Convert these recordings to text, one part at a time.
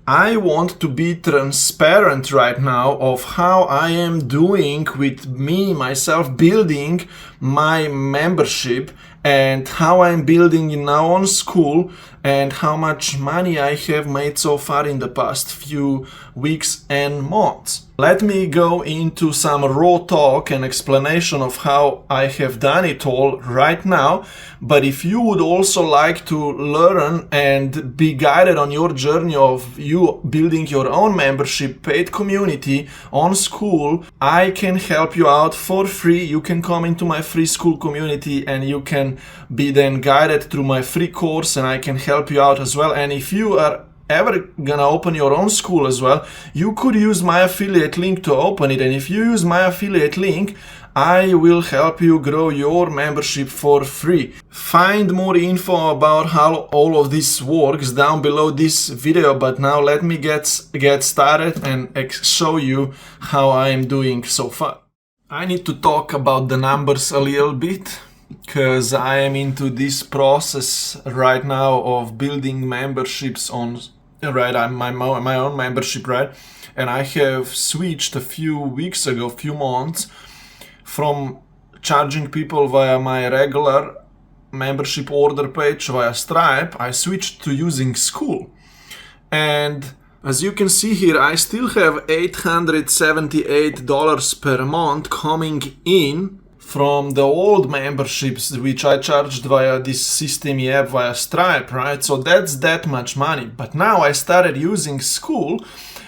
I want to be transparent right now of how I am doing with myself building my membership and how I'm building it now on Skool and how much money I have made so far in the past few weeks and months. Let me go into some raw talk and explanation of how I have done it all right now. But if you would also like to learn and be guided on your journey of you building your own membership paid community on Skool, I can help you out for free. You can come into my free Skool community and you can be then guided through my free course, and I can help you out as well. And if you are ever gonna open your own Skool as well, you could use my affiliate link to open it, and if you use my affiliate link, I will help you grow your membership for free. Find more info about how all of this works down below this video, but now let me get started and show you how I am doing so far. I need to talk about the numbers a little bit, because I am into this process right now of building memberships on my own membership, right? And I have switched a few weeks ago, few months, from charging people via my regular membership order page via Stripe. I switched to using Skool, and as you can see here, I still have $878 per month coming in from the old memberships which I charged via this system app via Stripe, right? So that's that much money. But now I started using Skool,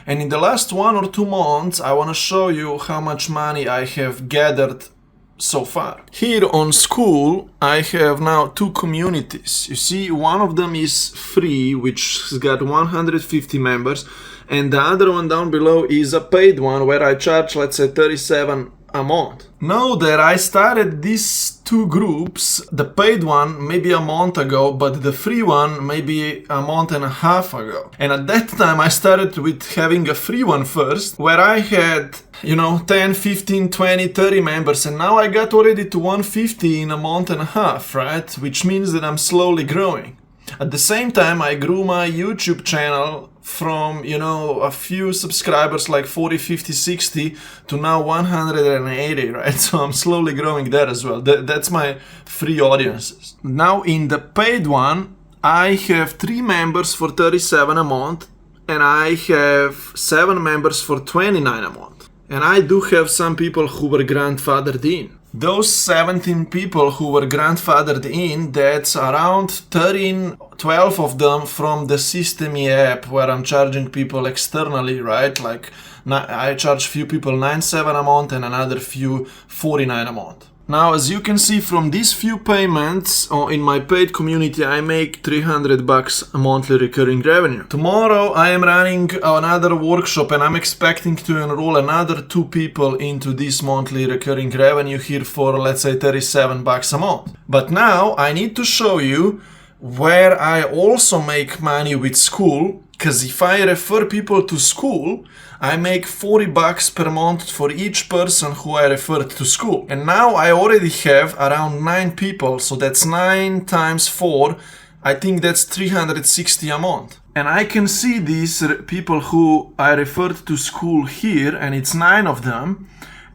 and in the last 1 or 2 months I want to show you how much money I have gathered so far. Here on Skool I have now 2 communities. You see, one of them is free, which has got 150 members, and the other one down below is a paid one where I charge, let's say, $37 a month. Know that I started these 2 groups, the paid one maybe a month ago, but the free one maybe a month and a half ago. And at that time I started with having a free one first, where I had 10, 15, 20, 30 members, and now I got already to 150 in a month and a half, right? Which means that I'm slowly growing. At the same time, I grew my YouTube channel from, a few subscribers, like 40, 50, 60, to now 180, right? So I'm slowly growing that as well. That's my free audiences. Now in the paid one, I have 3 members for $37 a month, and I have 7 members for $29 a month. And I do have some people who were grandfathered in. Those 17 people who were grandfathered in, that's around 12 of them from the System app, where I'm charging people externally, right? Like I charge few people $97 a month and another few $49 a month. Now, as you can see from these few payments in my paid community, I make $300 a monthly recurring revenue. Tomorrow I am running another workshop, and I'm expecting to enroll another 2 people into this monthly recurring revenue here for, let's say, $37 a month. But now I need to show you where I also make money with Skool, because if I refer people to Skool, I make $40 per month for each person who I referred to Skool. And now I already have around 9 people, so that's 9 times 4, I think that's 360 a month. And I can see these people who I referred to Skool here, and it's 9 of them,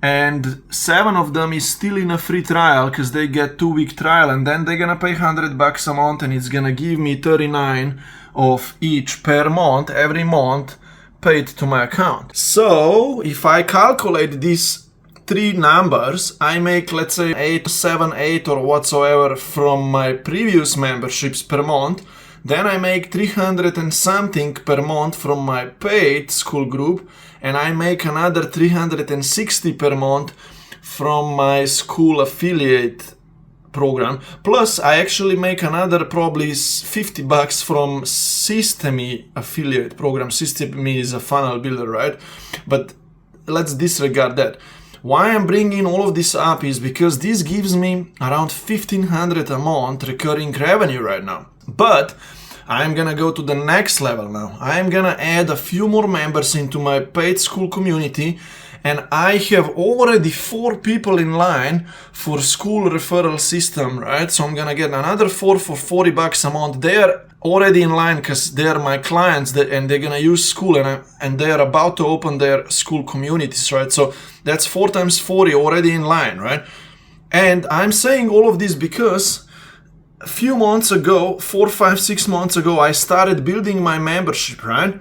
and 7 of them is still in a free trial because they get 2-week trial, and then they're gonna pay $100 a month, and it's gonna give me 39 of each per month, every month, paid to my account. So if I calculate these 3 numbers, I make, let's say, 8, 7, 8 or whatsoever from my previous memberships per month. Then I make 300 and something per month from my paid Skool group, and I make another 360 per month from my Skool affiliate program. Plus I actually make another probably $50 from System affiliate program. System is a funnel builder, right? But let's disregard that. Why I'm bringing all of this up is because this gives me around $1,500 a month recurring revenue right now. But I'm gonna go to the next level now. I'm gonna add a few more members into my paid Skool community, and I have already 4 people in line for Skool referral system, right? So I'm gonna get another 4 for $40 a month. They're already in line because they're my clients and they're gonna use Skool, and they're about to open their Skool communities, right? So that's 4 times 40 already in line, right? And I'm saying all of this because a few months ago, 4, 5, 6 months ago, I started building my membership, right?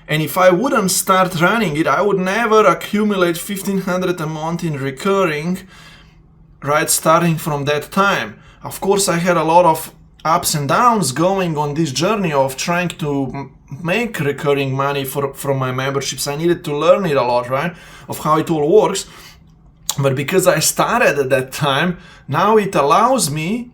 And if I wouldn't start running it, I would never accumulate $1,500 a month in recurring, right? Starting from that time. Of course, I had a lot of ups and downs going on this journey of trying to make recurring money from my memberships. I needed to learn it a lot, right? Of how it all works. But because I started at that time, now it allows me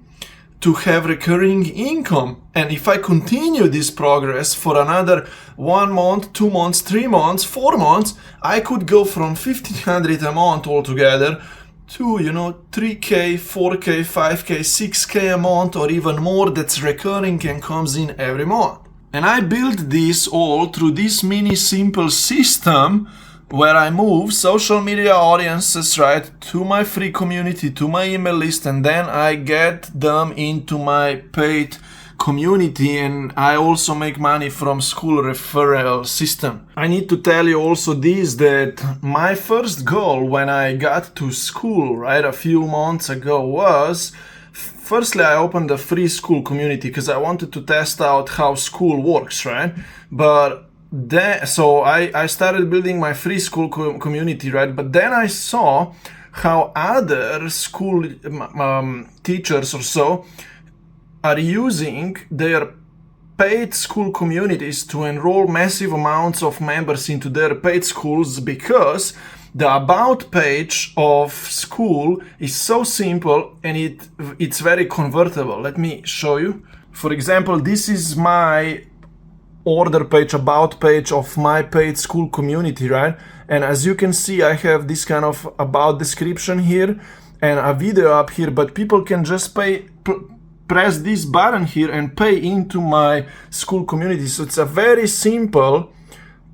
to have recurring income. And if I continue this progress for another 1 month, 2 months, 3 months, 4 months, I could go from $1,500 a month altogether to, 3K, 4K, 5K, 6K a month, or even more that's recurring and comes in every month. And I built this all through this mini simple system where I move social media audiences, right, to my free community, to my email list, and then I get them into my paid community, and I also make money from Skool referral system. I need to tell you also this, that my first goal when I got to Skool, right, a few months ago was, firstly, I opened a free Skool community because I wanted to test out how Skool works, right? So I started building my free Skool community, right? But then I saw how other Skool teachers or so are using their paid Skool communities to enroll massive amounts of members into their paid schools, because the about page of Skool is so simple and it's very convertible. Let me show you. For example, this is my order page, about page of my paid Skool community, right? And as you can see, I have this kind of about description here and a video up here, but people can just press this button here and pay into my Skool community. So it's a very simple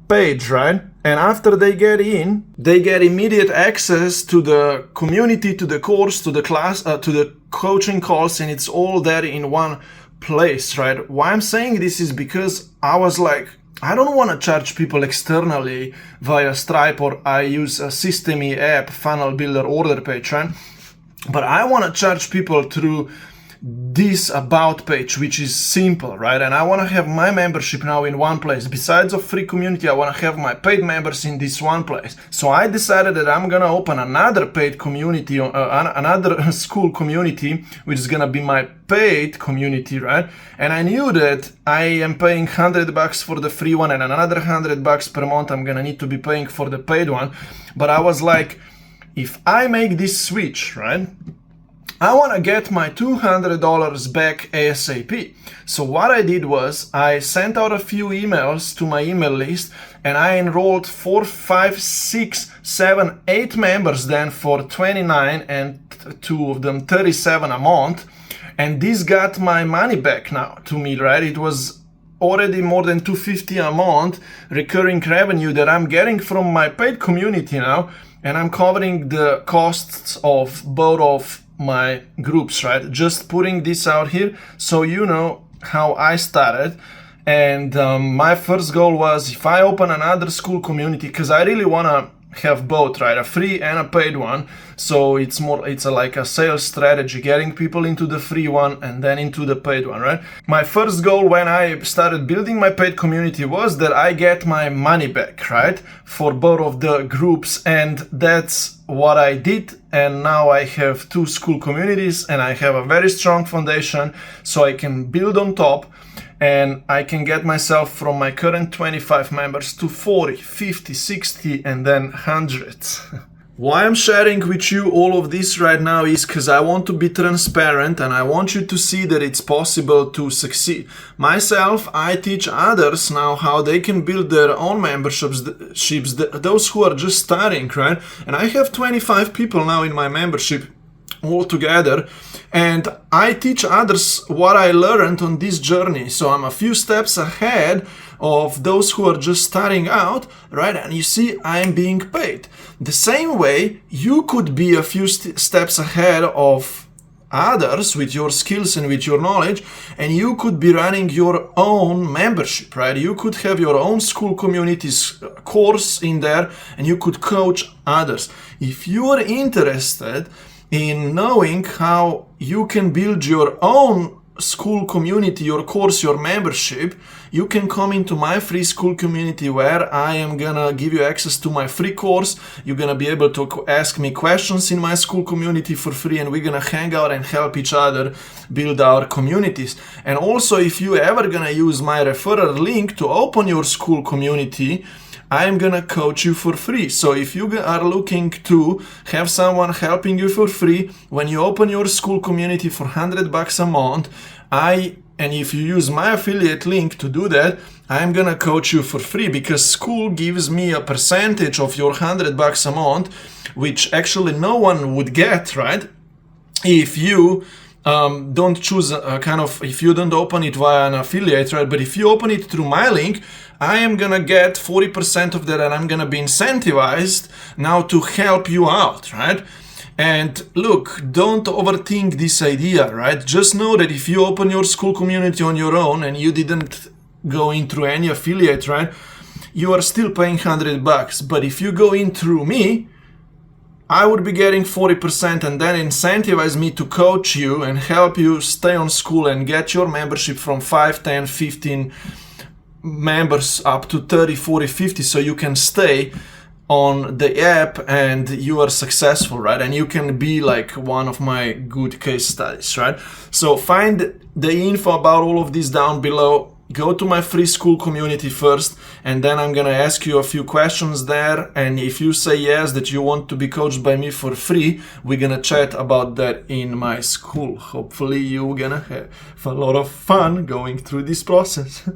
page, right? And after they get in, they get immediate access to the community, to the course, to the class, to the coaching calls, and it's all there in one place, right? Why I'm saying this is because I was like, I don't want to charge people externally via Stripe, or I use a System-E app, funnel builder, order page, right? But I want to charge people through this about page, which is simple, right? And I want to have my membership now in one place. Besides a free community, I want to have my paid members in this one place. So I decided that I'm gonna open another paid community, another Skool community, which is gonna be my paid community, right? And I knew that I am paying $100 for the free one, and another $100 per month I'm gonna need to be paying for the paid one. But I was like, if I make this switch, right, I want to get my $200 back ASAP. So what I did was I sent out a few emails to my email list, and I enrolled 4, 5, 6, 7, 8 members then for $29, and 2 of them $37 a month. And this got my money back now to me, right? It was already more than $250 a month recurring revenue that I'm getting from my paid community now, and I'm covering the costs of both of my groups, right? Just putting this out here so you know how I started. And my first goal was, if I open another Skool community, because I really want to have both, right, a free and a paid one, so it's like a sales strategy, getting people into the free one and then into the paid one, right? My first goal when I started building my paid community was that I get my money back, right, for both of the groups, and that's what I did. And now I have 2 Skool communities, and I have a very strong foundation, so I can build on top, and I can get myself from my current 25 members to 40, 50, 60, and then hundreds. Why I'm sharing with you all of this right now is because I want to be transparent, and I want you to see that it's possible to succeed. Myself, I teach others now how they can build their own memberships, those who are just starting, right? And I have 25 people now in my membership all together, and I teach others what I learned on this journey. So I'm a few steps ahead of those who are just starting out, right? And you see, I'm being paid. The same way, you could be a few steps ahead of others with your skills and with your knowledge, and you could be running your own membership, right? You could have your own Skool communities course in there, and you could coach others. If you are interested in knowing how you can build your own Skool community, your course, your membership, you can come into my free Skool community where I am gonna give you access to my free course. You're gonna be able to ask me questions in my Skool community for free, and we're gonna hang out and help each other build our communities. And also, if you ever gonna use my referral link to open your Skool community, I'm gonna coach you for free. So if you are looking to have someone helping you for free, when you open your Skool community for $100 a month, and if you use my affiliate link to do that, I'm gonna coach you for free, because Skool gives me a percentage of your $100 a month, which actually no one would get, right? If you don't choose if you don't open it via an affiliate, right? But if you open it through my link, I am gonna get 40% of that, and I'm gonna be incentivized now to help you out, right? And look, don't overthink this idea, right? Just know that if you open your Skool community on your own and you didn't go in through any affiliate, right, you are still paying $100. But if you go in through me, I would be getting 40%, and then incentivize me to coach you and help you stay on Skool and get your membership from 5, 10, 15 members up to 30, 40, 50, so you can stay on the app and you are successful, right? And you can be like one of my good case studies, right? So find the info about all of this down below. Go to my free Skool community first, and then I'm gonna ask you a few questions there, and if you say yes, that you want to be coached by me for free, we're gonna chat about that in my Skool. Hopefully you're gonna have a lot of fun going through this process.